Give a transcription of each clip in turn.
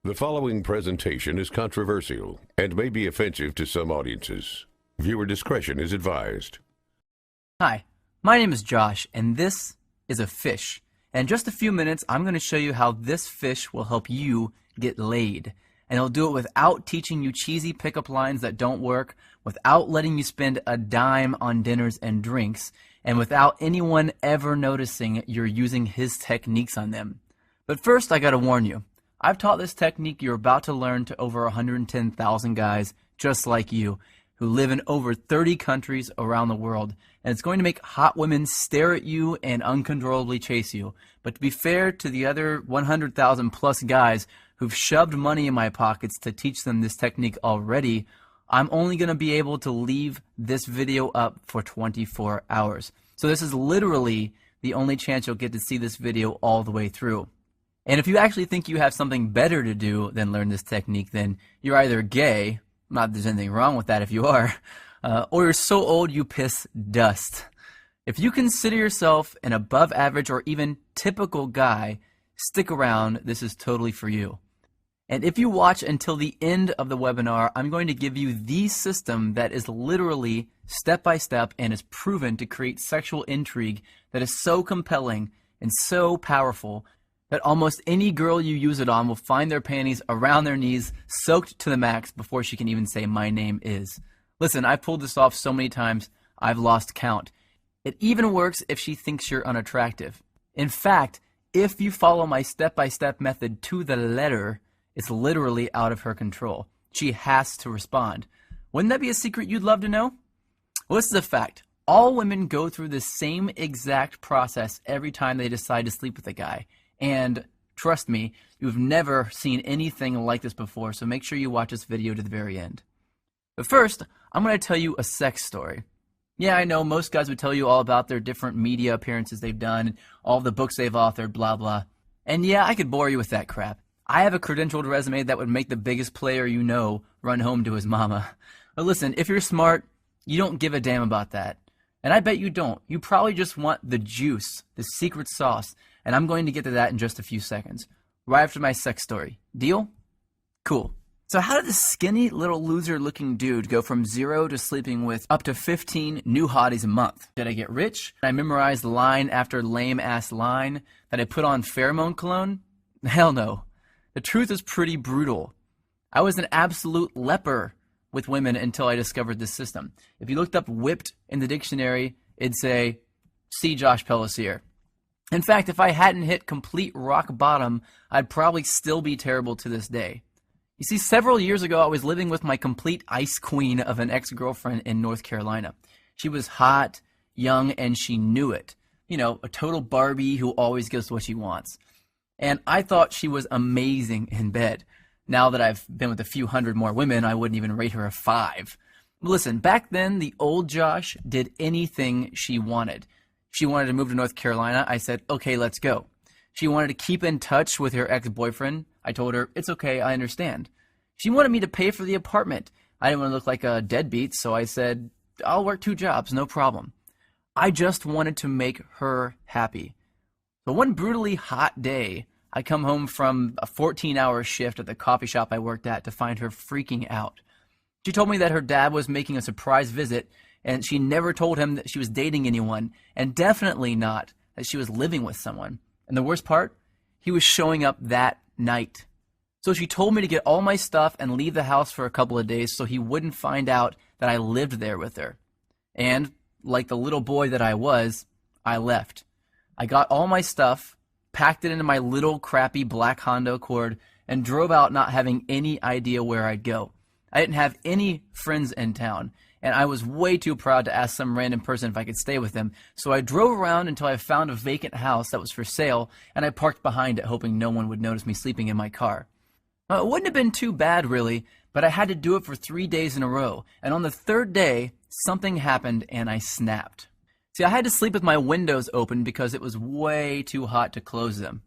The following presentation is controversial and may be offensive to some audiences. Viewer discretion is advised. Hi, my name is Josh, and this is a fish. And in just a few minutes, I'm going to show you how this fish will help you get laid. And it'll do it without teaching you cheesy pickup lines that don't work, without letting you spend a dime on dinners and drinks, and without anyone ever noticing you're using his techniques on them. But first, I gotta warn you. I've taught this technique you're about to learn to over 110,000 guys just like you who live in over 30 countries around the world, and it's going to make hot women stare at you and uncontrollably chase you. But to be fair to the other 100,000 plus guys who've shoved money in my pockets to teach them this technique already, I'm only going to be able to leave this video up for 24 hours. So this is literally the only chance you'll get to see this video all the way through. And if you actually think you have something better to do than learn this technique, then you're either gay, not that there's anything wrong with that if you are, or you're so old you piss dust. If you consider yourself an above average or even typical guy, stick around, this is totally for you. And if you watch until the end of the webinar, I'm going to give you the system that is literally step by step and is proven to create sexual intrigue that is so compelling and so powerful that almost any girl you use it on will find their panties around their knees, soaked to the max before she can even say, "My name is." Listen, I've pulled this off so many times, I've lost count. It even works if she thinks you're unattractive. In fact, if you follow my step-by-step method to the letter, it's literally out of her control. She has to respond. Wouldn't that be a secret you'd love to know? Well, this is a fact. All women go through the same exact process every time they decide to sleep with a guy. And trust me, you've never seen anything like this before, so make sure you watch this video to the very end. But first, I'm going to tell you a sex story. Yeah, I know most guys would tell you all about their different media appearances they've done, and all the books they've authored, blah, blah. And yeah, I could bore you with that crap. I have a credentialed resume that would make the biggest player you know run home to his mama. But listen, if you're smart, you don't give a damn about that. And I bet you don't. You probably just want the juice, the secret sauce. And I'm going to get to that in just a few seconds, right after my sex story. Deal? Cool. So how did this skinny little loser looking dude go from 0 to sleeping with up to 15 new hotties a month? Did I get rich? Did I memorize line after lame ass line? Did I put on pheromone cologne? Hell no. The truth is pretty brutal. I was an absolute leper with women until I discovered this system. If you looked up whipped in the dictionary, it'd say, see Josh Pellisier. In fact, if I hadn't hit complete rock bottom, I'd probably still be terrible to this day. You see, several years ago, I was living with my complete ice queen of an ex-girlfriend in North Carolina. She was hot, young, and she knew it. You know, a total Barbie who always gets what she wants. And I thought she was amazing in bed. Now that I've been with a few hundred more women, I wouldn't even rate her a 5. Listen, back then, the old Josh did anything she wanted. She wanted to move to North Carolina. I said, okay, let's go. She wanted to keep in touch with her ex-boyfriend. I told her, it's okay, I understand. She wanted me to pay for the apartment. I didn't want to look like a deadbeat, so I said, I'll work 2 jobs, no problem. I just wanted to make her happy. But one brutally hot day, I come home from a 14-hour shift at the coffee shop I worked at to find her freaking out. She told me that her dad was making a surprise visit, and she never told him that she was dating anyone, and definitely not that she was living with someone. And the worst part, he was showing up that night. So she told me to get all my stuff and leave the house for a couple of days so he wouldn't find out that I lived there with her. And, like the little boy that I was, I left. I got all my stuff, packed it into my little crappy black Honda Accord, and drove out not having any idea where I'd go. I didn't have any friends in town, and I was way too proud to ask some random person if I could stay with them, so I drove around until I found a vacant house that was for sale, and I parked behind it hoping no one would notice me sleeping in my car. It wouldn't have been too bad, really, but I had to do it for 3 days in a row, and on the 3rd day, something happened and I snapped. See, I had to sleep with my windows open because it was way too hot to close them.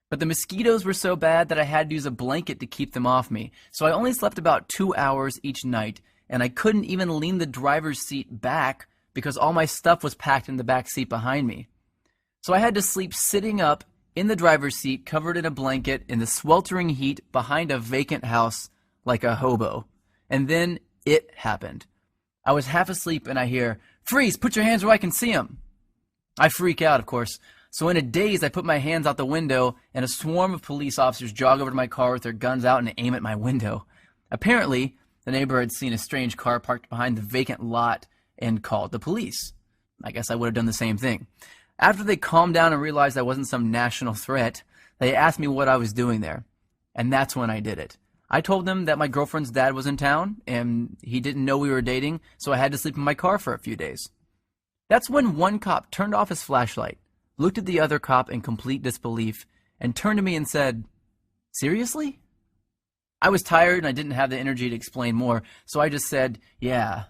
But the mosquitoes were so bad that I had to use a blanket to keep them off me, so I only slept about 2 hours each night, and I couldn't even lean the driver's seat back because all my stuff was packed in the back seat behind me. So I had to sleep sitting up in the driver's seat, covered in a blanket, in the sweltering heat, behind a vacant house, like a hobo. And then it happened. I was half asleep and I hear, "Freeze, put your hands where I can see them." I freak out, of course. So in a daze, I put my hands out the window and a swarm of police officers jog over to my car with their guns out and aim at my window. Apparently, the neighbor had seen a strange car parked behind the vacant lot and called the police. I guess I would have done the same thing. After they calmed down and realized I wasn't some national threat, they asked me what I was doing there. And that's when I did it. I told them that my girlfriend's dad was in town and he didn't know we were dating, so I had to sleep in my car for a few days. That's when one cop turned off his flashlight, looked at the other cop in complete disbelief, and turned to me and said, "Seriously?" I was tired and I didn't have the energy to explain more, so I just said, "Yeah."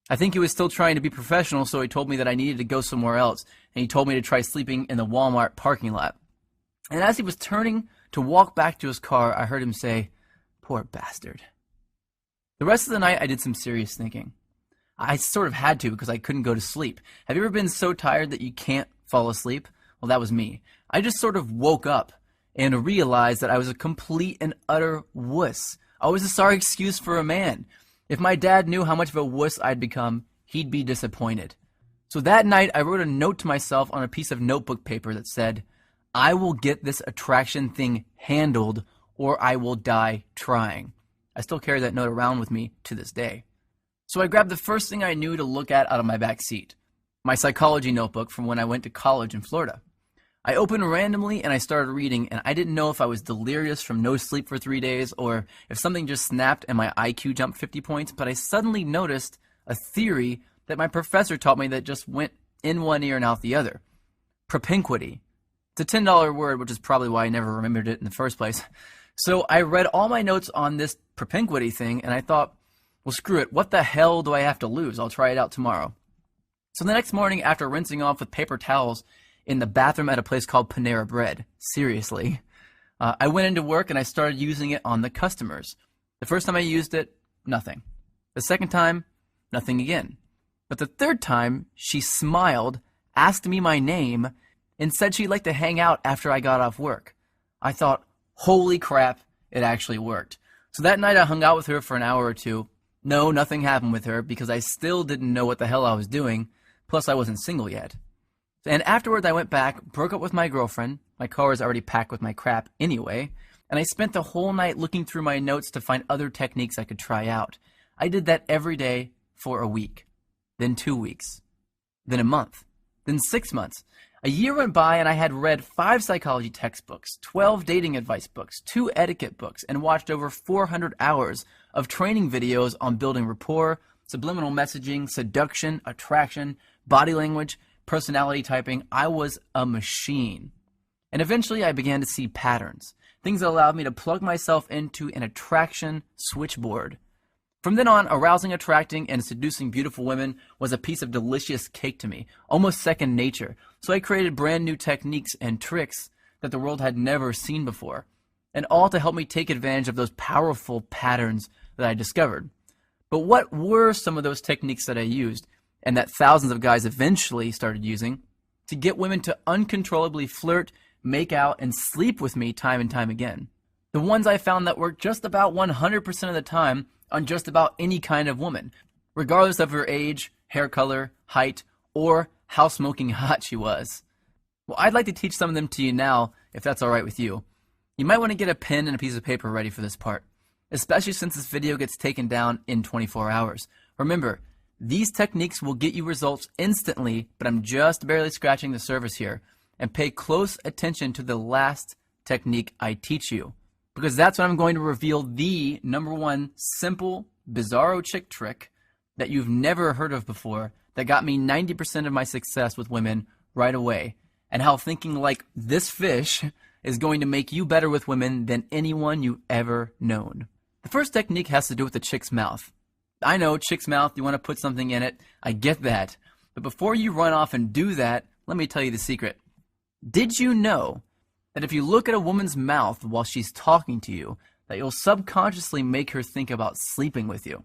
I think he was still trying to be professional, so he told me that I needed to go somewhere else, and he told me to try sleeping in the Walmart parking lot. And as he was turning to walk back to his car, I heard him say, "Poor bastard." The rest of the night, I did some serious thinking. I sort of had to because I couldn't go to sleep. Have you ever been so tired that you can't fall asleep? Well, that was me. I just sort of woke up and realized that I was a complete and utter wuss. I was a sorry excuse for a man. If my dad knew how much of a wuss I'd become, he'd be disappointed. So that night, I wrote a note to myself on a piece of notebook paper that said, "I will get this attraction thing handled or I will die trying." I still carry that note around with me to this day. So I grabbed the first thing I knew to look at out of my back seat, my psychology notebook from when I went to college in Florida. I opened randomly and I started reading, and I didn't know if I was delirious from no sleep for 3 days or if something just snapped and my IQ jumped 50 points, but I suddenly noticed a theory that my professor taught me that just went in one ear and out the other. Propinquity. It's a $10 word, which is probably why I never remembered it in the first place. So I read all my notes on this propinquity thing, and I thought, well, screw it. What the hell do I have to lose? I'll try it out tomorrow. So the next morning, after rinsing off with paper towels in the bathroom at a place called Panera Bread, seriously, I went into work and I started using it on the customers. The first time I used it, nothing. The second time, nothing again. But the third time, she smiled, asked me my name, and said she'd like to hang out after I got off work. I thought, holy crap, it actually worked. So that night I hung out with her for an hour or two. No, nothing happened with her because I still didn't know what the hell I was doing. Plus, I wasn't single yet. And afterwards, I went back, broke up with my girlfriend. My car was already packed with my crap anyway. And I spent the whole night looking through my notes to find other techniques I could try out. I did that every day for a week, then 2 weeks, then a month, then 6 months. A year went by and I had read 5 psychology textbooks, 12 dating advice books, 2 etiquette books, and watched over 400 hours of training videos on building rapport, subliminal messaging, seduction, attraction, body language, personality typing. I was a machine. And eventually I began to see patterns, things that allowed me to plug myself into an attraction switchboard. From then on, arousing, attracting, and seducing beautiful women was a piece of delicious cake to me, almost second nature. So I created brand new techniques and tricks that the world had never seen before, and all to help me take advantage of those powerful patterns that I discovered. But what were some of those techniques that I used, and that thousands of guys eventually started using, to get women to uncontrollably flirt, make out, and sleep with me time and time again? The ones I found that worked just about 100% of the time on just about any kind of woman, regardless of her age, hair color, height, or how smoking hot she was. Well, I'd like to teach some of them to you now, if that's alright with you. You might want to get a pen and a piece of paper ready for this part, especially since this video gets taken down in 24 hours. Remember, these techniques will get you results instantly, but I'm just barely scratching the surface here. And pay close attention to the last technique I teach you, because that's when I'm going to reveal the #1 simple, bizarro chick trick that you've never heard of before that got me 90% of my success with women right away, and how thinking like this fish is going to make you better with women than anyone you've ever known. The first technique has to do with the chick's mouth. I know, chick's mouth, you want to put something in it. I get that. But before you run off and do that, let me tell you the secret. Did you know that if you look at a woman's mouth while she's talking to you, that you'll subconsciously make her think about sleeping with you?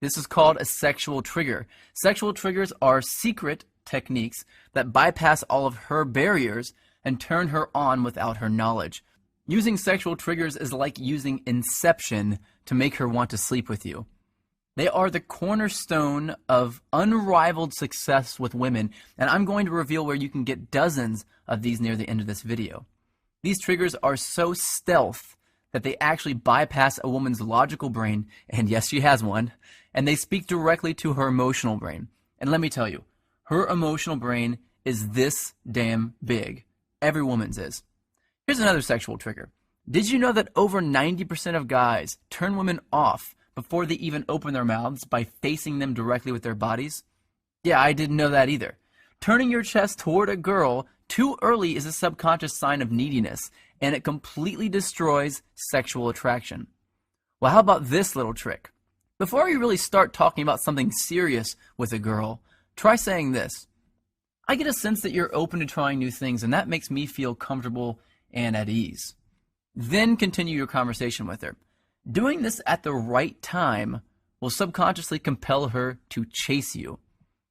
This is called a sexual trigger. Sexual triggers are secret techniques that bypass all of her barriers and turn her on without her knowledge. Using sexual triggers is like using Inception to make her want to sleep with you. They are the cornerstone of unrivaled success with women, and I'm going to reveal where you can get dozens of these near the end of this video. These triggers are so stealth that they actually bypass a woman's logical brain, and yes, she has one, and they speak directly to her emotional brain. And let me tell you, her emotional brain is this damn big. Every woman's is. Here's another sexual trigger. Did you know that over 90% of guys turn women off before they even open their mouths by facing them directly with their bodies? Yeah, I didn't know that either. Turning your chest toward a girl too early is a subconscious sign of neediness, and it completely destroys sexual attraction. Well, how about this little trick? Before you really start talking about something serious with a girl, try saying this. I get a sense that you're open to trying new things, and that makes me feel comfortable and at ease. Then continue your conversation with her. Doing this at the right time will subconsciously compel her to chase you.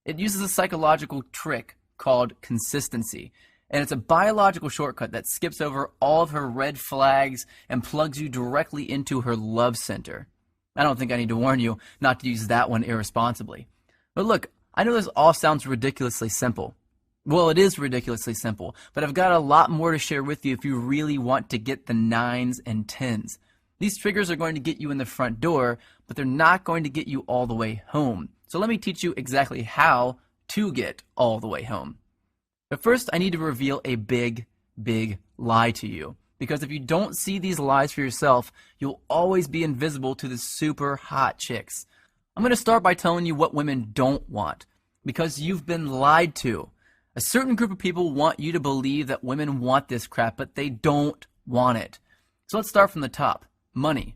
It uses a psychological trick called consistency, and it's a biological shortcut that skips over all of her red flags and plugs you directly into her love center. I don't think I need to warn you not to use that one irresponsibly. But look, I know this all sounds ridiculously simple. Well, it is ridiculously simple, but I've got a lot more to share with you if you really want to get the 9s and 10s. These triggers are going to get you in the front door, but they're not going to get you all the way home. So let me teach you exactly how to get all the way home. But first, I need to reveal a big, big lie to you. Because if you don't see these lies for yourself, you'll always be invisible to the super hot chicks. I'm going to start by telling you what women don't want. Because you've been lied to. A certain group of people want you to believe that women want this crap, but they don't want it. So let's start from the top. Money.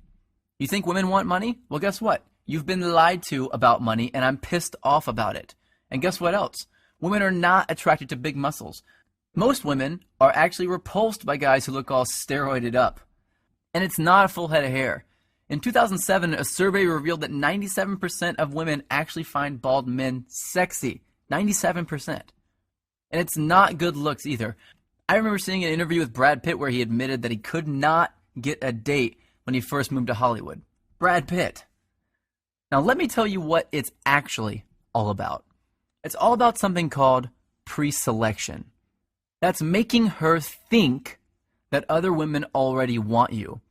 You think women want money? Well, guess what? You've been lied to about money, and I'm pissed off about it. And guess what else? Women are not attracted to big muscles. Most women are actually repulsed by guys who look all steroided up. And it's not a full head of hair. In 2007, a survey revealed that 97% of women actually find bald men sexy. 97%. And it's not good looks either. I remember seeing an interview with Brad Pitt where he admitted that he could not get a date when he first moved to Hollywood. Brad Pitt. Now let me tell you what it's actually all about. It's all about something called pre-selection. That's making her think that other women already want you.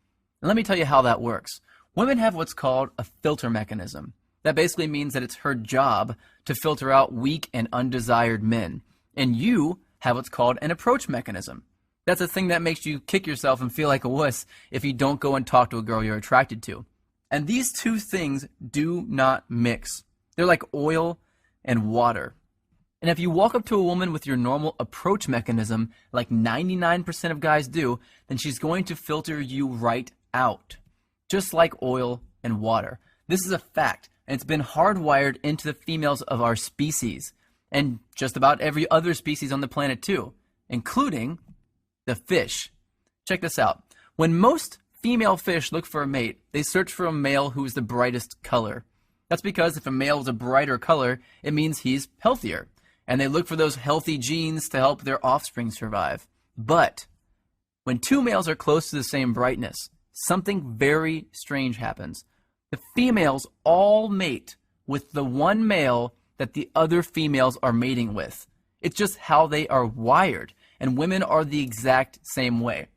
And let me tell you how that works. Women have what's called a filter mechanism. That basically means that it's her job to filter out weak and undesired men. And you have what's called an approach mechanism. That's a thing that makes you kick yourself and feel like a wuss if you don't go and talk to a girl you're attracted to. And these two things do not mix. They're like oil and water. And if you walk up to a woman with your normal approach mechanism, like 99% of guys do, then she's going to filter you right out. Just like oil and water. This is a fact, and it's been hardwired into the females of our species. And just about every other species on the planet too, including the fish. Check this out. When most female fish look for a mate, they search for a male who's the brightest color. That's because if a male is a brighter color, it means he's healthier. And they look for those healthy genes to help their offspring survive. But when two males are close to the same brightness, something very strange happens. The females all mate with the one male that the other females are mating with. It's just how they are wired, and women are the exact same way.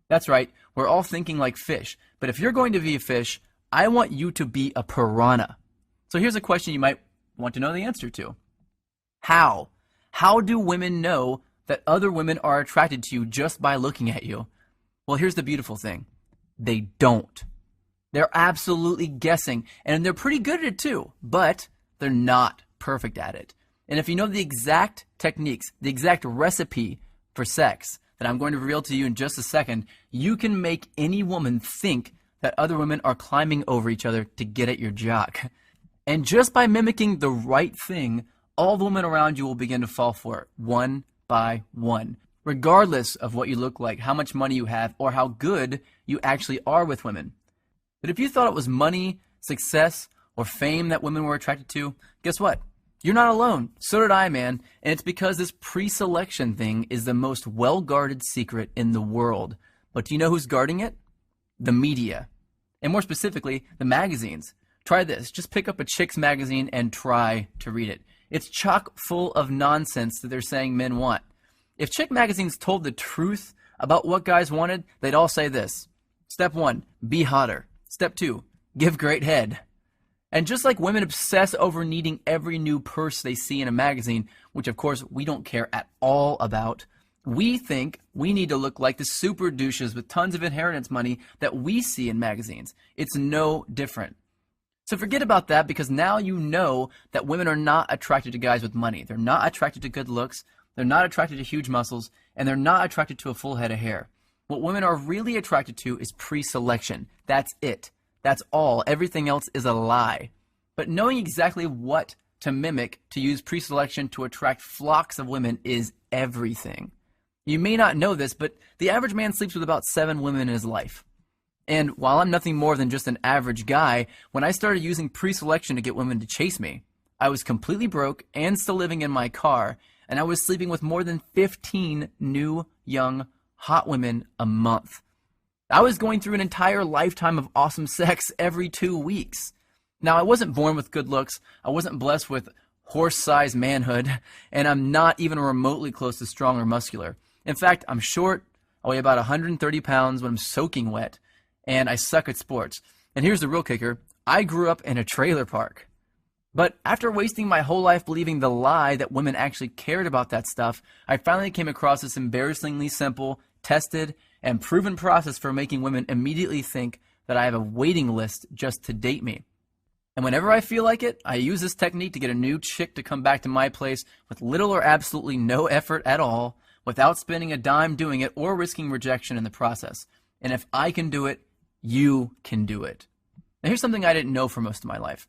That's right, we're all thinking like fish, but if you're going to be a fish, I want you to be a piranha. So here's a question you might want to know the answer to. How? How do women know that other women are attracted to you just by looking at you? Well, here's the beautiful thing. They don't. They're absolutely guessing, and they're pretty good at it too, but they're not perfect at it. And if you know the exact techniques, the exact recipe for sex that I'm going to reveal to you in just a second, you can make any woman think that other women are climbing over each other to get at your jock. And just by mimicking the right thing, all the women around you will begin to fall for it, one by one, regardless of what you look like, how much money you have, or how good you actually are with women. But if you thought it was money, success, or fame that women were attracted to, guess what? You're not alone. So did I, man. And it's because this pre-selection thing is the most well-guarded secret in the world. But do you know who's guarding it? The media. And more specifically, the magazines. Try this. Just pick up a chick's magazine and try to read it. It's chock full of nonsense that they're saying men want. If chick magazines told the truth about what guys wanted, they'd all say this. Step 1, be hotter. Step 2, give great head. And just like women obsess over needing every new purse they see in a magazine, which of course we don't care at all about, we think we need to look like the super douches with tons of inheritance money that we see in magazines. It's no different. So forget about that, because now you know that women are not attracted to guys with money. They're not attracted to good looks. They're not attracted to huge muscles. And they're not attracted to a full head of hair. What women are really attracted to is pre-selection. That's it. That's all. Everything else is a lie. But knowing exactly what to mimic to use pre-selection to attract flocks of women is everything. You may not know this, but the average man sleeps with about 7 women in his life. And while I'm nothing more than just an average guy, when I started using pre-selection to get women to chase me, I was completely broke and still living in my car, and I was sleeping with more than 15 new, young, hot women a month. I was going through an entire lifetime of awesome sex every 2 weeks. Now, I wasn't born with good looks, I wasn't blessed with horse-sized manhood, and I'm not even remotely close to strong or muscular. In fact, I'm short, I weigh about 130 pounds when I'm soaking wet, and I suck at sports. And here's the real kicker, I grew up in a trailer park. But after wasting my whole life believing the lie that women actually cared about that stuff, I finally came across this embarrassingly simple, tested, and proven process for making women immediately think that I have a waiting list just to date me. And whenever I feel like it, I use this technique to get a new chick to come back to my place with little or absolutely no effort at all, without spending a dime doing it or risking rejection in the process. And if I can do it, you can do it. Now here's something I didn't know for most of my life.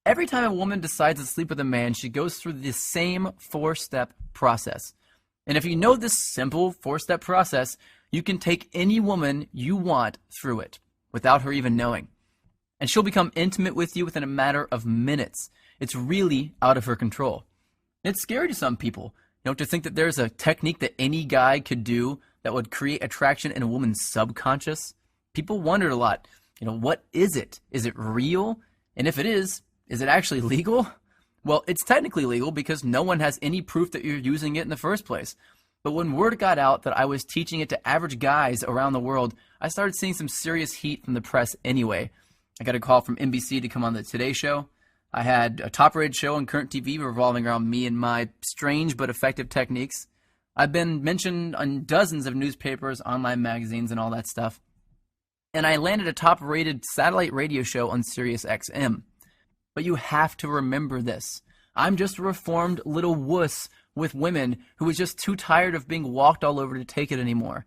Every time a woman decides to sleep with a man, she goes through the same 4-step process. And if you know this simple 4-step process, you can take any woman you want through it without her even knowing. And she'll become intimate with you within a matter of minutes. It's really out of her control. And it's scary to some people, to think that there's a technique that any guy could do that would create attraction in a woman's subconscious. People wondered a lot, what is it? Is it real? And if it is it actually legal? Well, it's technically legal because no one has any proof that you're using it in the first place. But when word got out that I was teaching it to average guys around the world, I started seeing some serious heat from the press anyway. I got a call from NBC to come on the Today Show. I had a top-rated show on Current TV revolving around me and my strange but effective techniques. I've been mentioned on dozens of newspapers, online magazines, and all that stuff. And I landed a top-rated satellite radio show on Sirius XM. But you have to remember this. I'm just a reformed little wuss with women who was just too tired of being walked all over to take it anymore.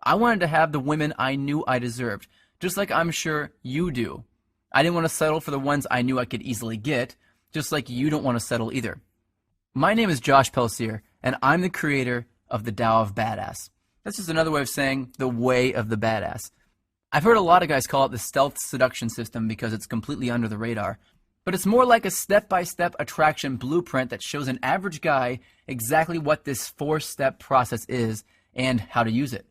I wanted to have the women I knew I deserved, just like I'm sure you do. I didn't want to settle for the ones I knew I could easily get, just like you don't want to settle either. My name is Josh Pelsier, and I'm the creator of the Tao of Badass. That's just another way of saying the way of the badass. I've heard a lot of guys call it the stealth seduction system because it's completely under the radar. But it's more like a step-by-step attraction blueprint that shows an average guy exactly what this 4-step process is and how to use it.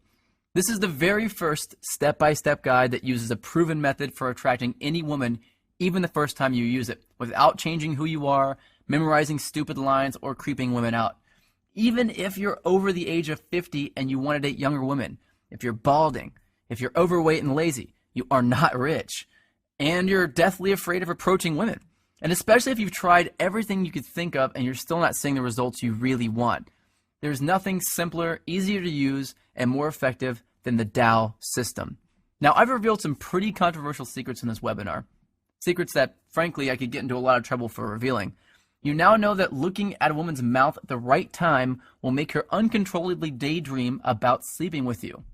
This is the very first step-by-step guide that uses a proven method for attracting any woman, even the first time you use it, without changing who you are, memorizing stupid lines, or creeping women out. Even if you're over the age of 50 and you want to date younger women, if you're balding, if you're overweight and lazy, you are not rich. And you're deathly afraid of approaching women. And especially if you've tried everything you could think of and you're still not seeing the results you really want. There's nothing simpler, easier to use, and more effective than the Tao system. Now, I've revealed some pretty controversial secrets in this webinar. Secrets that, frankly, I could get into a lot of trouble for revealing. You now know that looking at a woman's mouth at the right time will make her uncontrollably daydream about sleeping with you.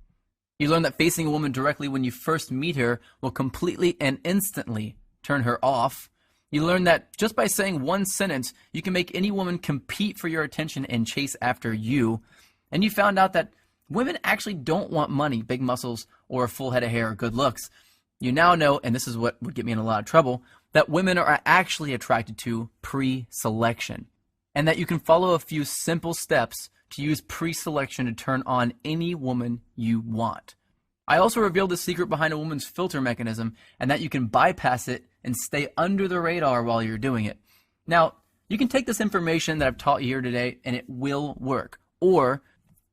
You learn that facing a woman directly when you first meet her will completely and instantly turn her off. You learn that just by saying one sentence, you can make any woman compete for your attention and chase after you. And you found out that women actually don't want money, big muscles, or a full head of hair or good looks. You now know, and this is what would get me in a lot of trouble, that women are actually attracted to pre-selection. and that you can follow a few simple steps to use pre-selection to turn on any woman you want. I also revealed the secret behind a woman's filter mechanism and that you can bypass it and stay under the radar while you're doing it. Now, you can take this information that I've taught you here today and it will work. Or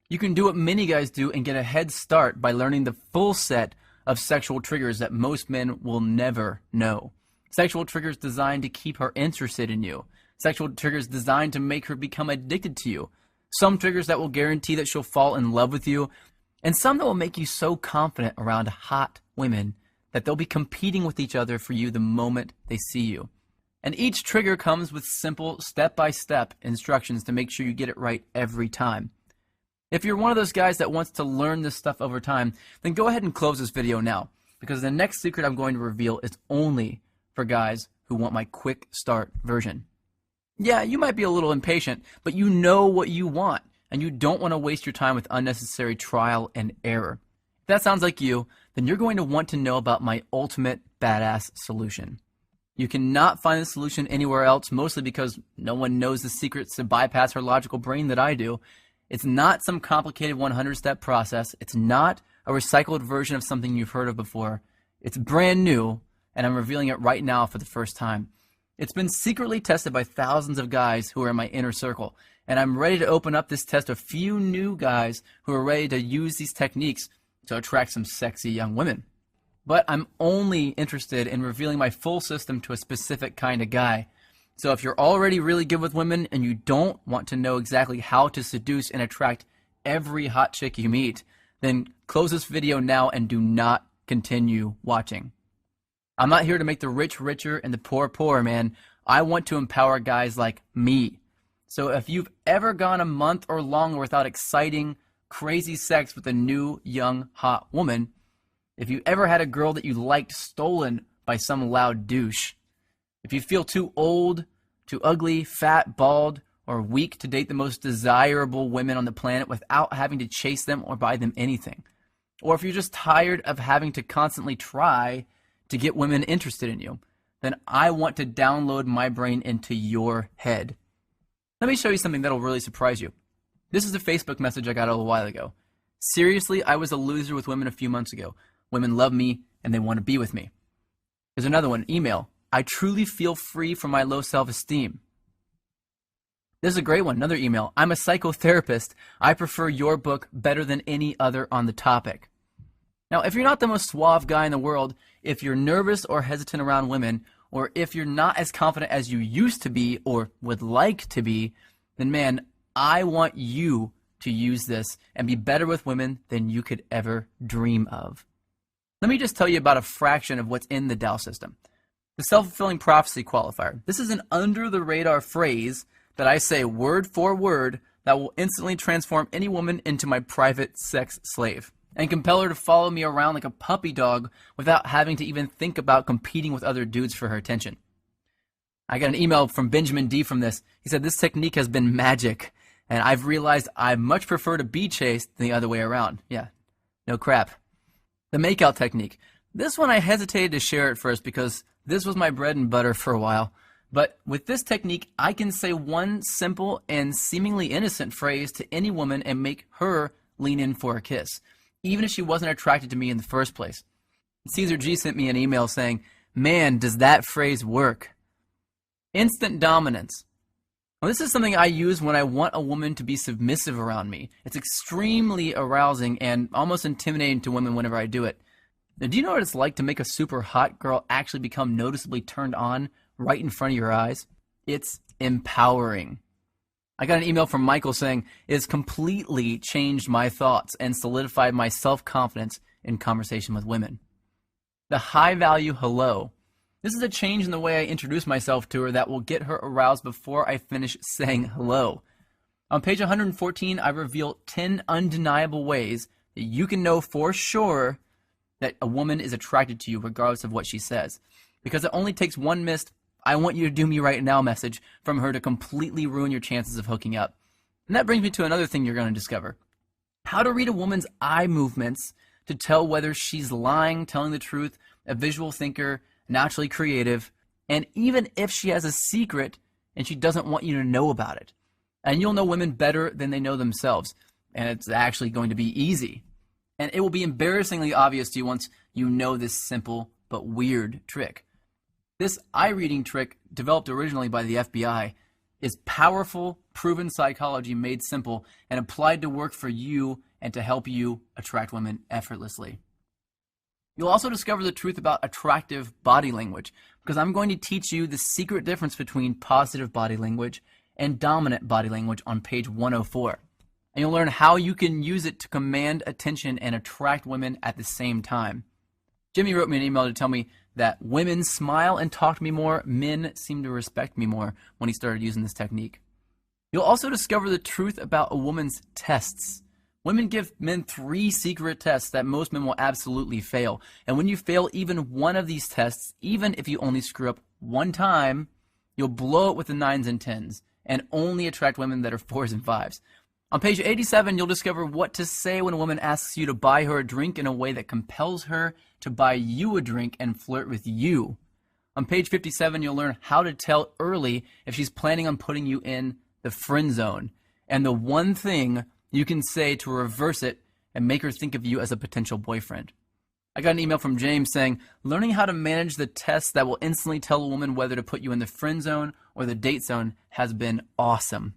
you can do what many guys do and get a head start by learning the full set of sexual triggers that most men will never know. Sexual triggers designed to keep her interested in you. Sexual triggers designed to make her become addicted to you. Some triggers that will guarantee that she'll fall in love with you. And some that will make you so confident around hot women that they'll be competing with each other for you the moment they see you. And each trigger comes with simple step-by-step instructions to make sure you get it right every time. If you're one of those guys that wants to learn this stuff over time, then go ahead and close this video now, because the next secret I'm going to reveal is only for guys who want my quick start version. Yeah, you might be a little impatient, but you know what you want, and you don't want to waste your time with unnecessary trial and error. If that sounds like you, then you're going to want to know about my ultimate badass solution. You cannot find the solution anywhere else, mostly because no one knows the secrets to bypass her logical brain that I do. It's not some complicated 100-step process. It's not a recycled version of something you've heard of before. It's brand new, and I'm revealing it right now for the first time. It's been secretly tested by thousands of guys who are in my inner circle, and I'm ready to open up this test to a few new guys who are ready to use these techniques to attract some sexy young women. But I'm only interested in revealing my full system to a specific kind of guy. So if you're already really good with women and you don't want to know exactly how to seduce and attract every hot chick you meet, then close this video now and do not continue watching. I'm not here to make the rich richer and the poor poorer, man. I want to empower guys like me. So if you've ever gone a month or longer without exciting, crazy sex with a new, young, hot woman, if you ever had a girl that you liked stolen by some loud douche, if you feel too old, too ugly, fat, bald, or weak to date the most desirable women on the planet without having to chase them or buy them anything, or if you're just tired of having to constantly try to get women interested in you, then I want to download my brain into your head. Let me show you something that'll really surprise you. This is a Facebook message I got a little while ago. Seriously, I was a loser with women a few months ago. Women love me and they want to be with me. There's another one, email. I truly feel free from my low self-esteem. This is a great one, another email. I'm a psychotherapist. I prefer your book better than any other on the topic. Now, if you're not the most suave guy in the world, if you're nervous or hesitant around women, or if you're not as confident as you used to be or would like to be, then man, I want you to use this and be better with women than you could ever dream of. Let me just tell you about a fraction of what's in the Dow system. The self-fulfilling prophecy qualifier. This is an under-the-radar phrase that I say word for word that will instantly transform any woman into my private sex slave and compel her to follow me around like a puppy dog without having to even think about competing with other dudes for her attention. I got an email from Benjamin D from this. He said, this technique has been magic, and I've realized I much prefer to be chased than the other way around. Yeah, no crap. The makeout technique. This one I hesitated to share at first because this was my bread and butter for a while. But with this technique, I can say one simple and seemingly innocent phrase to any woman and make her lean in for a kiss, even if she wasn't attracted to me in the first place. Caesar G sent me an email saying, man, does that phrase work? Instant dominance. Well, this is something I use when I want a woman to be submissive around me. It's extremely arousing and almost intimidating to women whenever I do it. Now, do you know what it's like to make a super hot girl actually become noticeably turned on right in front of your eyes? It's empowering. I got an email from Michael saying, it has completely changed my thoughts and solidified my self-confidence in conversation with women. The high-value hello. This is a change in the way I introduce myself to her that will get her aroused before I finish saying hello. On page 114, I reveal 10 undeniable ways that you can know for sure that a woman is attracted to you regardless of what she says. Because it only takes one missed, I want you to do me right now message from her to completely ruin your chances of hooking up. And that brings me to another thing you're going to discover. How to read a woman's eye movements to tell whether she's lying, telling the truth, a visual thinker, naturally creative, and even if she has a secret, and she doesn't want you to know about it. And you'll know women better than they know themselves, and it's actually going to be easy. And it will be embarrassingly obvious to you once you know this simple but weird trick. This eye reading trick, developed originally by the FBI, is powerful, proven psychology made simple and applied to work for you and to help you attract women effortlessly. You'll also discover the truth about attractive body language, because I'm going to teach you the secret difference between positive body language and dominant body language on page 104. And you'll learn how you can use it to command attention and attract women at the same time. Jimmy wrote me an email to tell me that women smile and talk to me more, men seem to respect me more when he started using this technique. You'll also discover the truth about a woman's tests. Women give men 3 secret tests that most men will absolutely fail. And when you fail even one of these tests, even if you only screw up one time, you'll blow it with the 9s and 10s and only attract women that are 4s and 5s. On page 87, you'll discover what to say when a woman asks you to buy her a drink in a way that compels her to buy you a drink and flirt with you. On page 57, you'll learn how to tell early if she's planning on putting you in the friend zone, and the one thing you can say to reverse it and make her think of you as a potential boyfriend. I got an email from James saying, learning how to manage the tests that will instantly tell a woman whether to put you in the friend zone or the date zone has been awesome.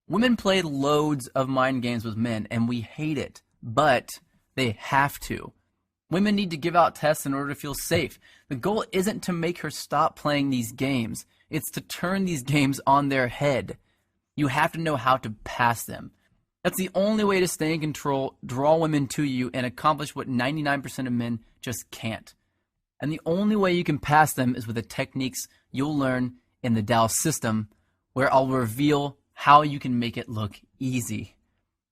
Women play loads of mind games with men, and we hate it, but they have to. Women need to give out tests in order to feel safe. The goal isn't to make her stop playing these games. It's to turn these games on their head. You have to know how to pass them. That's the only way to stay in control, draw women to you, and accomplish what 99% of men just can't. And the only way you can pass them is with the techniques you'll learn in the Tao system, where I'll reveal how you can make it look easy.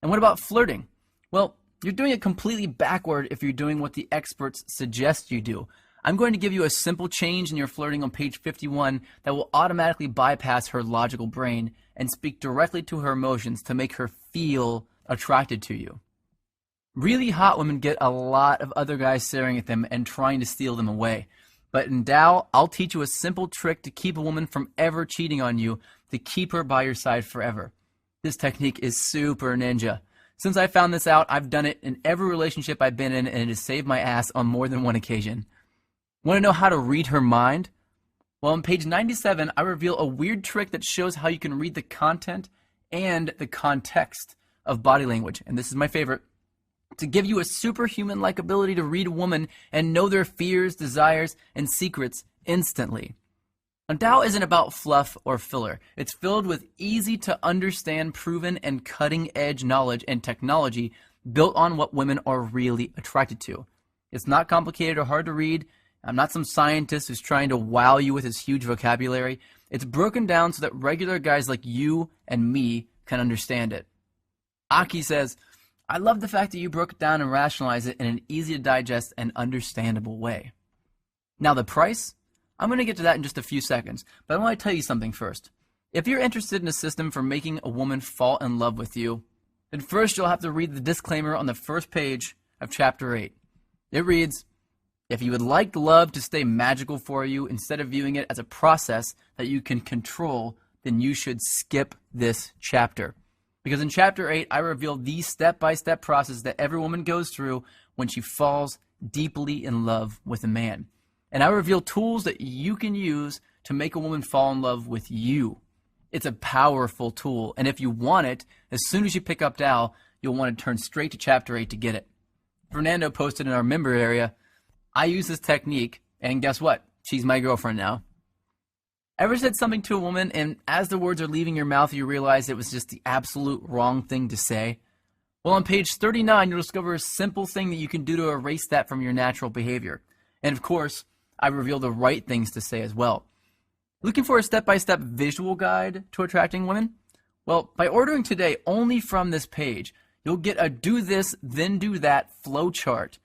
And what about flirting? Well, you're doing it completely backward if you're doing what the experts suggest you do. I'm going to give you a simple change in your flirting on page 51 that will automatically bypass her logical brain and speak directly to her emotions to make her feel attracted to you. Really hot women get a lot of other guys staring at them and trying to steal them away. But in Tao, I'll teach you a simple trick to keep a woman from ever cheating on you, to keep her by your side forever. This technique is super ninja. Since I found this out, I've done it in every relationship I've been in, and it has saved my ass on more than one occasion. Want to know how to read her mind? Well, on page 97, I reveal a weird trick that shows how you can read the content and the context of body language. And this is my favorite. To give you a superhuman-like ability to read a woman and know their fears, desires, and secrets instantly. And Tao isn't about fluff or filler. It's filled with easy-to-understand, proven, and cutting-edge knowledge and technology built on what women are really attracted to. It's not complicated or hard to read. I'm not some scientist who's trying to wow you with his huge vocabulary. It's broken down so that regular guys like you and me can understand it. Aki says, I love the fact that you broke it down and rationalized it in an easy-to-digest and understandable way. Now the price? I'm going to get to that in just a few seconds, but I want to tell you something first. If you're interested in a system for making a woman fall in love with you, then first you'll have to read the disclaimer on the first page of Chapter 8. It reads, if you would like love to stay magical for you instead of viewing it as a process that you can control, then you should skip this chapter. Because in Chapter 8, I reveal the step-by-step process that every woman goes through when she falls deeply in love with a man. And I reveal tools that you can use to make a woman fall in love with you. It's a powerful tool, and if you want it, as soon as you pick up Tao, you'll want to turn straight to Chapter 8 to get it. Fernando posted in our member area, I use this technique, and guess what? She's my girlfriend now. Ever said something to a woman, and as the words are leaving your mouth, you realize it was just the absolute wrong thing to say? Well, on page 39, you'll discover a simple thing that you can do to erase that from your natural behavior. And of course, I reveal the right things to say as well. Looking for a step-by-step visual guide to attracting women? Well, by ordering today only from this page, you'll get a do this, then do that flow chart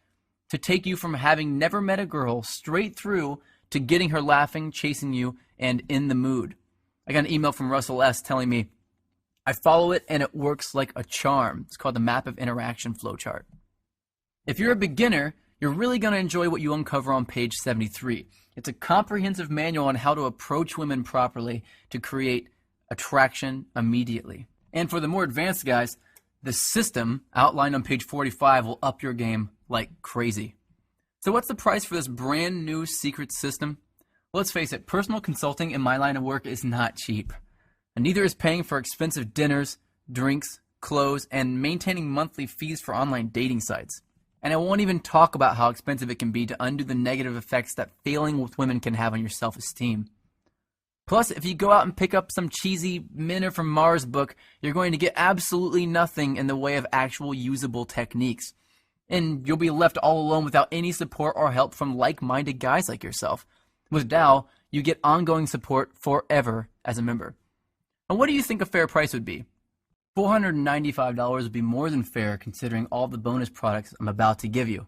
to take you from having never met a girl straight through to getting her laughing, chasing you, and in the mood. I got an email from Russell S. telling me, I follow it and it works like a charm. It's called the Map of Interaction Flowchart. If you're a beginner, You're really going to enjoy what you uncover on page 73. It's a comprehensive manual on how to approach women properly to create attraction immediately. And for the more advanced guys, the system outlined on page 45 will up your game like crazy. So what's the price for this brand new secret system? Well, let's face it, personal consulting in my line of work is not cheap. And neither is paying for expensive dinners, drinks, clothes, and maintaining monthly fees for online dating sites. And I won't even talk about how expensive it can be to undo the negative effects that failing with women can have on your self-esteem. Plus, if you go out and pick up some cheesy Men Are From Mars book, you're going to get absolutely nothing in the way of actual usable techniques. And you'll be left all alone without any support or help from like-minded guys like yourself. With Dow, you get ongoing support forever as a member. And what do you think a fair price would be? $495 would be more than fair considering all the bonus products I'm about to give you.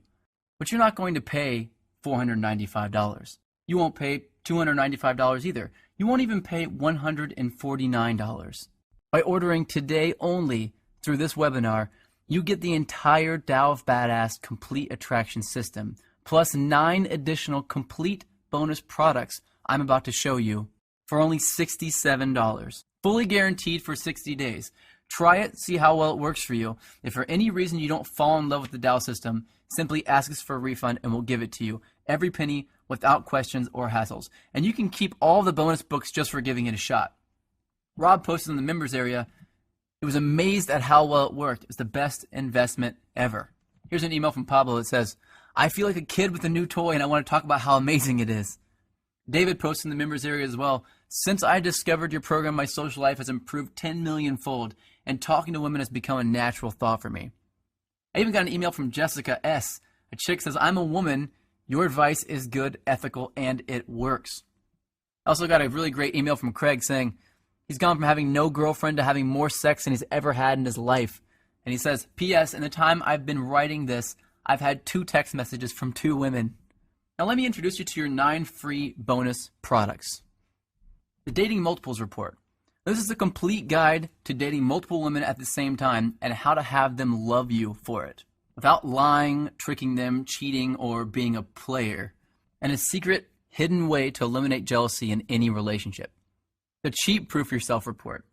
But you're not going to pay $495. You won't pay $295 either. You won't even pay $149. By ordering today only through this webinar, you get the entire Tao of Badass Complete Attraction System, plus 9 additional complete bonus products I'm about to show you for only $67. Fully guaranteed for 60 days. Try it, see how well it works for you. If for any reason you don't fall in love with the Tao system, simply ask us for a refund and we'll give it to you. Every penny, without questions or hassles. And you can keep all the bonus books just for giving it a shot. Rob posted in the members area, he was amazed at how well it worked. It's the best investment ever. Here's an email from Pablo that says, I feel like a kid with a new toy and I want to talk about how amazing it is. David posted in the members area as well, since I discovered your program, my social life has improved 10 million fold, and talking to women has become a natural thought for me. I even got an email from Jessica S. A chick says, I'm a woman, your advice is good, ethical, and it works. I also got a really great email from Craig saying, he's gone from having no girlfriend to having more sex than he's ever had in his life. And he says, P.S. in the time I've been writing this, I've had 2 text messages from 2 women. Now let me introduce you to your 9 free bonus products. The Dating Multiples Report. This is a complete guide to dating multiple women at the same time and how to have them love you for it, without lying, tricking them, cheating, or being a player, and a secret, hidden way to eliminate jealousy in any relationship. The Cheat Proof Yourself Report.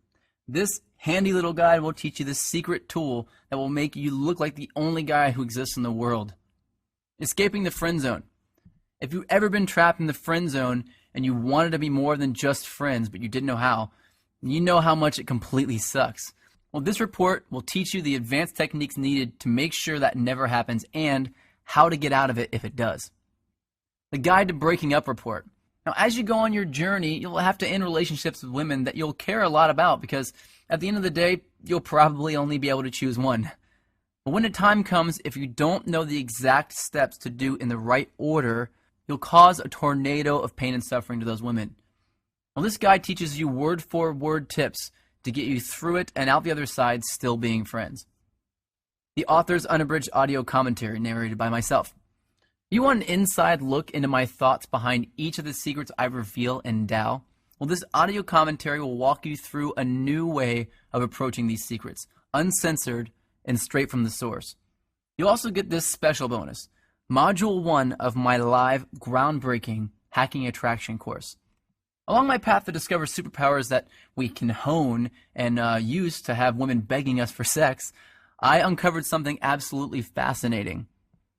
This handy little guide will teach you the secret tool that will make you look like the only guy who exists in the world. Escaping the Friend Zone. If you've ever been trapped in the friend zone and you wanted to be more than just friends, but you didn't know how, you know how much it completely sucks. Well, this report will teach you the advanced techniques needed to make sure that never happens and how to get out of it if it does. The Guide to Breaking Up Report. Now, as you go on your journey, you'll have to end relationships with women that you'll care a lot about because at the end of the day, you'll probably only be able to choose one. But when the time comes, if you don't know the exact steps to do in the right order, you'll cause a tornado of pain and suffering to those women. Well, this guide teaches you word-for-word tips to get you through it and out the other side still being friends. The author's unabridged audio commentary narrated by myself. You want an inside look into my thoughts behind each of the secrets I reveal in Tao? Well, this audio commentary will walk you through a new way of approaching these secrets, uncensored and straight from the source. You'll also get this special bonus, Module 1 of my live, groundbreaking Hacking Attraction course. Along my path to discover superpowers that we can hone and use to have women begging us for sex, I uncovered something absolutely fascinating.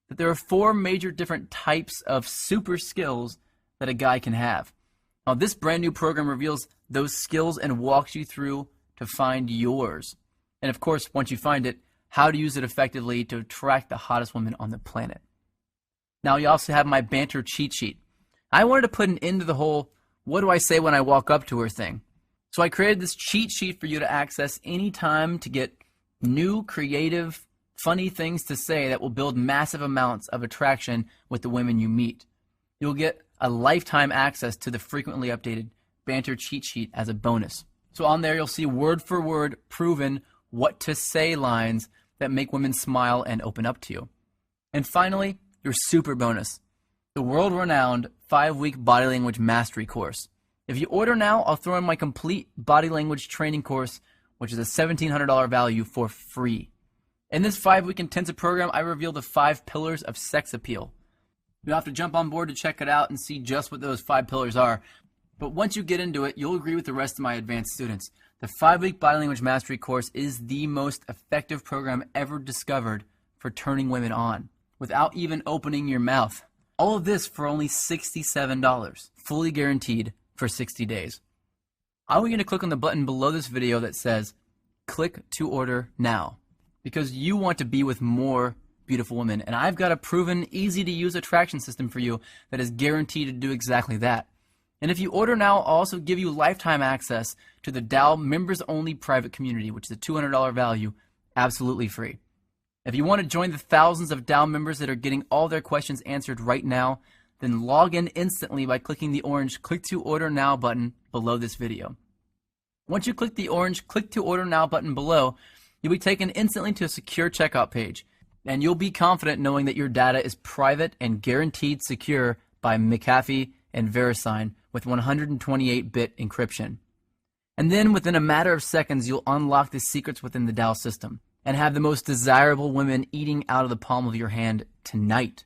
That there are 4 major different types of super skills that a guy can have. Now, this brand new program reveals those skills and walks you through to find yours. And of course, once you find it, how to use it effectively to attract the hottest women on the planet. Now, you also have my banter cheat sheet. I wanted to put an end to the whole, what do I say when I walk up to her thing? So I created this cheat sheet for you to access anytime to get new, creative, funny things to say that will build massive amounts of attraction with the women you meet. You'll get a lifetime access to the frequently updated banter cheat sheet as a bonus. So on there, you'll see word for word proven what to say lines that make women smile and open up to you. And finally, your super bonus, the world-renowned 5-week body language mastery course. If you order now, I'll throw in my complete body language training course, which is a $1,700 value for free. In this 5-week intensive program, I reveal the 5 pillars of sex appeal. You'll have to jump on board to check it out and see just what those 5 pillars are. But once you get into it, you'll agree with the rest of my advanced students. The 5-week Body Language Mastery course is the most effective program ever discovered for turning women on, without even opening your mouth. All of this for only $67, fully guaranteed for 60 days. I want you to click on the button below this video that says, click to order now, because you want to be with more beautiful women. And I've got a proven, easy to use attraction system for you that is guaranteed to do exactly that. And if you order now, I'll also give you lifetime access to the Dow members only private community, which is a $200 value, absolutely free. If you want to join the thousands of Dow members that are getting all their questions answered right now, then log in instantly by clicking the orange Click to Order Now button below this video. Once you click the orange Click to Order Now button below, you'll be taken instantly to a secure checkout page, and you'll be confident knowing that your data is private and guaranteed secure by McAfee and VeriSign with 128-bit encryption. And then within a matter of seconds, you'll unlock the secrets within the Dow system and have the most desirable women eating out of the palm of your hand tonight.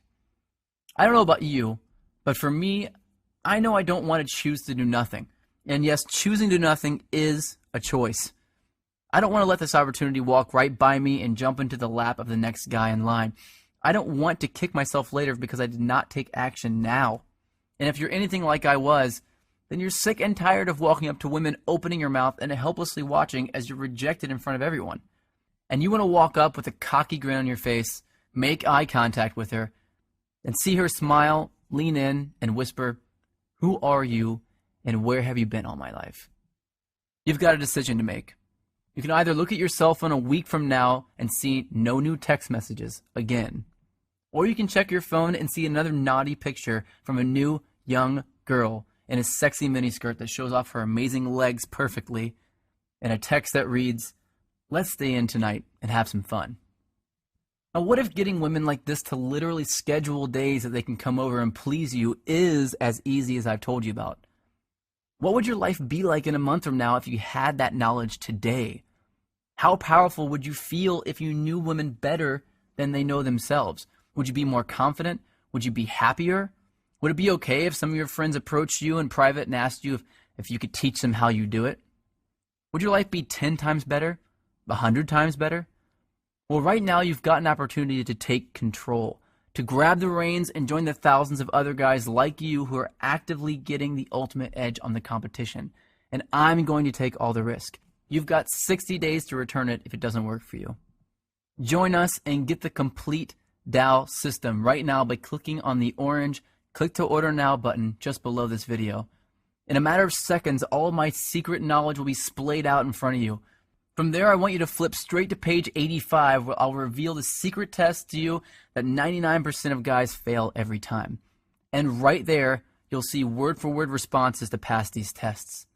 I don't know about you, but for me, I know I don't want to choose to do nothing. And yes, choosing to do nothing is a choice. I don't want to let this opportunity walk right by me and jump into the lap of the next guy in line. I don't want to kick myself later because I did not take action now. And if you're anything like I was, then you're sick and tired of walking up to women, opening your mouth, and helplessly watching as you're rejected in front of everyone. And you want to walk up with a cocky grin on your face, make eye contact with her, and see her smile, lean in, and whisper, "Who are you, and where have you been all my life?" You've got a decision to make. You can either look at your cell phone a week from now and see no new text messages again, or you can check your phone and see another naughty picture from a new, young girl in a sexy miniskirt that shows off her amazing legs perfectly, and a text that reads, "Let's stay in tonight and have some fun." Now, what if getting women like this to literally schedule days that they can come over and please you is as easy as I've told you about? What would your life be like in a month from now if you had that knowledge today? How powerful would you feel if you knew women better than they know themselves? Would you be more confident? Would you be happier? Would it be okay if some of your friends approached you in private and asked you if you could teach them how you do it? Would your life be 10 times better? 100 times better? Well, right now you've got an opportunity to take control, to grab the reins and join the thousands of other guys like you who are actively getting the ultimate edge on the competition. And I'm going to take all the risk. You've got 60 days to return it if it doesn't work for you. Join us and get the complete Dow system right now by clicking on the orange Click to Order Now button just below this video. In a matter of seconds, all of my secret knowledge will be splayed out in front of you. From there, I want you to flip straight to page 85, where I'll reveal the secret test to you that 99% of guys fail every time. And right there, you'll see word-for-word responses to pass these tests.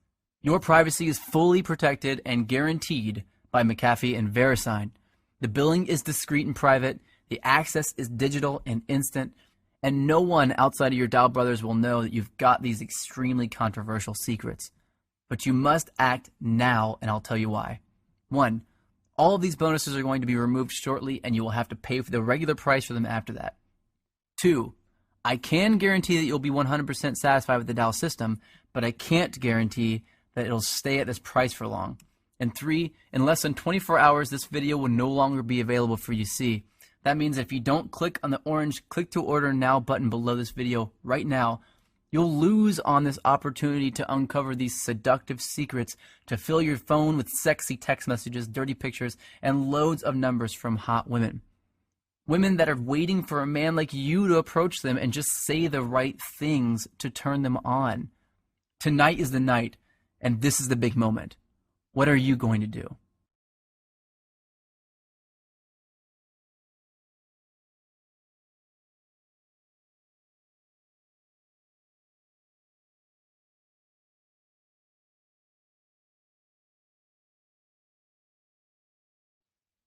Your privacy is fully protected and guaranteed by McAfee and VeriSign. The billing is discreet and private, the access is digital and instant, and no one outside of your Dow brothers will know that you've got these extremely controversial secrets. But you must act now, and I'll tell you why. 1, all of these bonuses are going to be removed shortly, and you will have to pay for the regular price for them after that. 2, I can guarantee that you'll be 100% satisfied with the Dow system, but I can't guarantee that it'll stay at this price for long. And 3, in less than 24 hours, this video will no longer be available for you to see. That means if you don't click on the orange Click to Order Now button below this video right now, you'll lose on this opportunity to uncover these seductive secrets, to fill your phone with sexy text messages, dirty pictures, and loads of numbers from hot women. Women that are waiting for a man like you to approach them and just say the right things to turn them on. Tonight is the night, and this is the big moment. What are you going to do?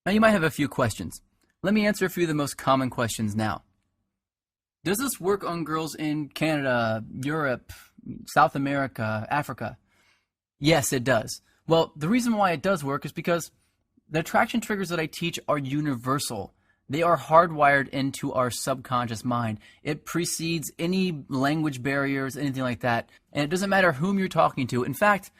Now you might have a few questions. Let me answer a few of the most common questions now. Does this work on girls in Canada, Europe, South America, Africa? Yes, it does. Well, the reason why it does work is because The attraction triggers that I teach are universal. They are hardwired into our subconscious mind. It precedes any language barriers, anything like that. And it doesn't matter whom you're talking to. In fact,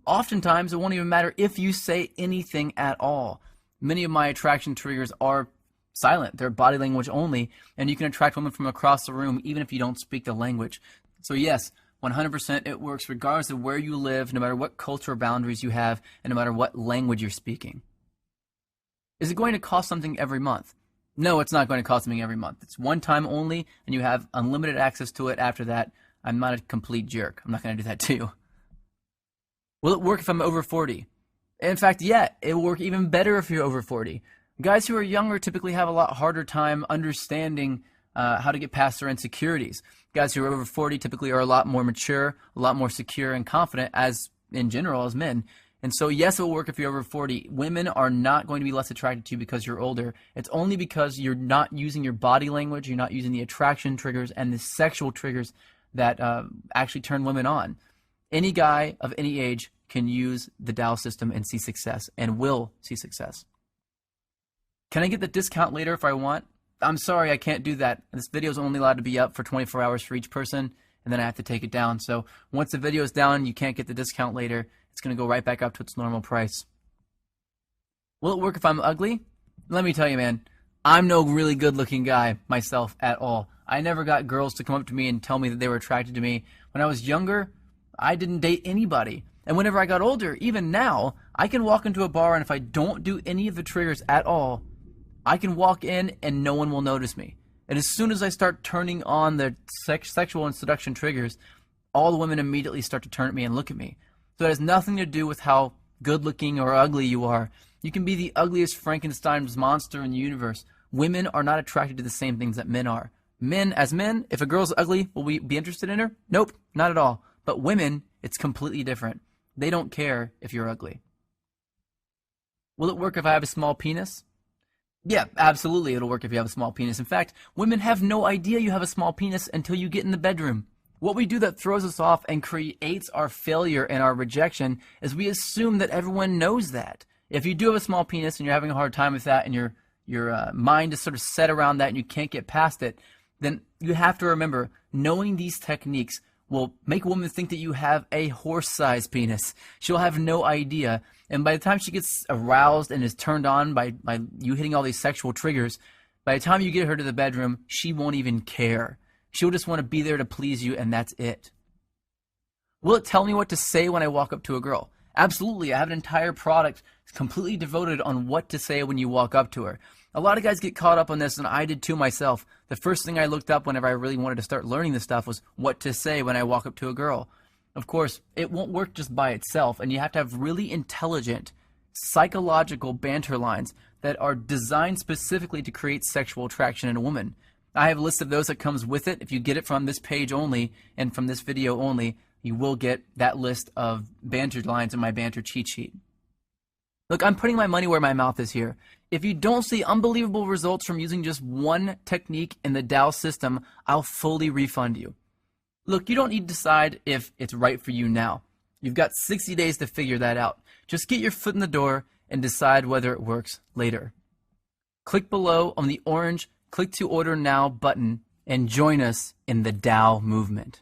oftentimes it won't even matter if you say anything at all. Many of my attraction triggers are silent. They're body language only, and you can attract women from across the room even if you don't speak the language. So yes, 100% it works regardless of where you live, no matter what cultural boundaries you have, and no matter what language you're speaking. Is it going to cost something every month? No, it's not going to cost something every month. It's one time only, and you have unlimited access to it after that. I'm not a complete jerk. I'm not going to do that to you. Will it work if I'm over 40? In fact, yeah, it will work even better if you're over 40. Guys who are younger typically have a lot harder time understanding how to get past their insecurities. Guys who are over 40 typically are a lot more mature, a lot more secure and confident as in general as men. And so yes, it will work if you're over 40. Women are not going to be less attracted to you because you're older. It's only because you're not using your body language, you're not using the attraction triggers and the sexual triggers that actually turn women on. Any guy of any age can use the Tao system and see success, and will see success. Can I get the discount later if I want? I'm sorry, I can't do that. This video is only allowed to be up for 24 hours for each person, and then I have to take it down. So once the video is down, you can't get the discount later. It's going to go right back up to its normal price. Will it work if I'm ugly? Let me tell you, man, I'm no really good-looking guy myself at all. I never got girls to come up to me and tell me that they were attracted to me. When I was younger, I didn't date anybody. And whenever I got older, even now, I can walk into a bar, and if I don't do any of the triggers at all, I can walk in and no one will notice me. And as soon as I start turning on the sexual and seduction triggers, all the women immediately start to turn at me and look at me. So it has nothing to do with how good looking or ugly you are. You can be the ugliest Frankenstein's monster in the universe. Women are not attracted to the same things that men are. Men, as men, if a girl's ugly, will we be interested in her? Nope, not at all. But women, it's completely different. They don't care if you're ugly. Will it work if I have a small penis? Yeah, absolutely it'll work if you have a small penis. In fact, women have no idea you have a small penis until you get in the bedroom. What we do that throws us off and creates our failure and our rejection is we assume that everyone knows that. If you do have a small penis and you're having a hard time with that and your mind is sort of set around that and you can't get past it, then you have to remember, knowing these techniques will make a woman think that you have a horse-sized penis. She'll have no idea. And by the time she gets aroused and is turned on by you hitting all these sexual triggers, by the time you get her to the bedroom, she won't even care. She'll just want to be there to please you, and that's it. Will it tell me what to say when I walk up to a girl? Absolutely. I have an entire product completely devoted on what to say when you walk up to her. A lot of guys get caught up on this, and I did too myself. The first thing I looked up whenever I really wanted to start learning this stuff was what to say when I walk up to a girl. Of course, it won't work just by itself, and you have to have really intelligent, psychological banter lines that are designed specifically to create sexual attraction in a woman. I have a list of those that comes with it. If you get it from this page only and from this video only, you will get that list of banter lines in my banter cheat sheet. Look, I'm putting my money where my mouth is here. If you don't see unbelievable results from using just one technique in the Tao system, I'll fully refund you. Look, you don't need to decide if it's right for you now. You've got 60 days to figure that out. Just get your foot in the door and decide whether it works later. Click below on the orange Click to Order Now button and join us in the Tao movement.